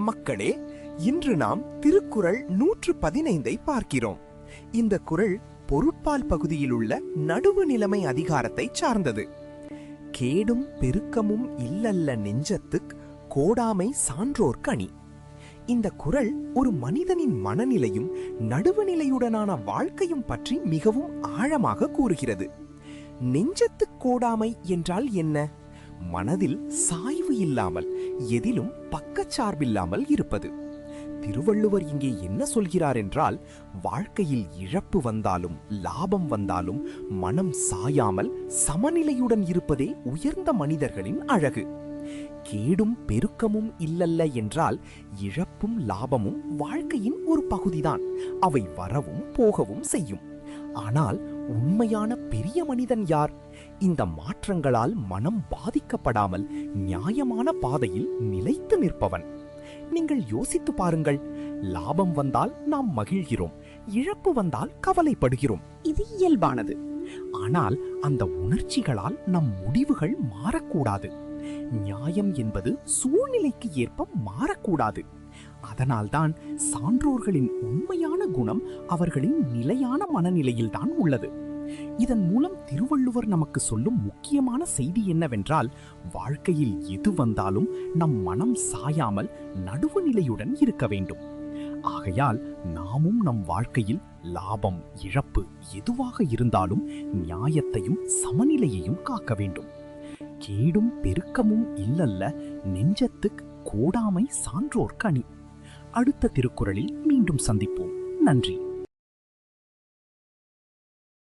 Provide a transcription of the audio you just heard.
மக்களே, இன்று நாம் திருக்குறள் 115 பார்க்கிறோம். இந்த குறள் பொருட்பால் பகுதியில் உள்ள நடுவு நிலைமை அதிகாரத்தை சார்ந்தது. கேடும் பெருக்கமும் இல்லல்ல நெஞ்சத்துக் கோடாமை சான்றோர்க்கு அணி. இந்த குறள் ஒரு மனிதனின் மனநிலையும் நடுவுநிலையுடனான வாழ்க்கையும் பற்றி மிகவும் ஆழமாக கூறுகிறது. நெஞ்சத்துக் கோடாமை என்றால் என்ன? மனதில் சாய்வு இல்லாமல், எதிலும் பக்கச்சார்பில்லாமல் இருப்பது. திருவள்ளுவர் இங்கே என்ன சொல்கிறார் என்றால், வாழ்க்கையில் இழப்பு வந்தாலும் லாபம் வந்தாலும் மனம் சாயாமல் சமநிலையுடன் இருப்பதே உயர்ந்த மனிதர்களின் அழகு. கேடும் பெருக்கமும் இல்லல்ல என்றால், இழப்பும் லாபமும் வாழ்க்கையின் ஒரு பகுதிதான். அவை வரவும் போகவும் செய்யும். ஆனால் உண்மையான பெரிய மனிதன் யார்? இந்த மாற்றங்களால் மனம் பாதிக்கப்படாமல் நியாயமான பாதையில் நிலைத்து நிற்பவன். நீங்கள் யோசித்து பாருங்கள். லாபம் வந்தால் நாம் மகிழ்கிறோம், இழப்பு வந்தால் கவலைப்படுகிறோம். இது இயல்பானது. ஆனால் அந்த உணர்ச்சிகளால் நம் முடிவுகள் மாறக்கூடாது. நியாயம் என்பது சூழ்நிலைக்கு ஏற்ப மாறக்கூடாது. அதனால்தான் சான்றோர்களின் உண்மையான குணம் அவர்களின் நிலையான மனநிலையில்தான் உள்ளது. இதன் மூலம் திருவள்ளுவர் நமக்கு சொல்லும் முக்கியமான செய்தி என்னவென்றால், வாழ்க்கையில் எது வந்தாலும் நம் மனம் சாயாமல் நடுவு நிலையுடன் இருக்க வேண்டும். ஆகையால் நாமும் நம் வாழ்க்கையில் லாபம் இழப்பு எதுவாக இருந்தாலும் நியாயத்தையும் சமநிலையையும் காக்க வேண்டும். கேடும் பெருக்கமும் இல்லல்ல நெஞ்சத்துக் கோடாமை சான்றோர்க்கு அணி. அடுத்த திருக்குறளில் மீண்டும் சந்திப்போம். நன்றி.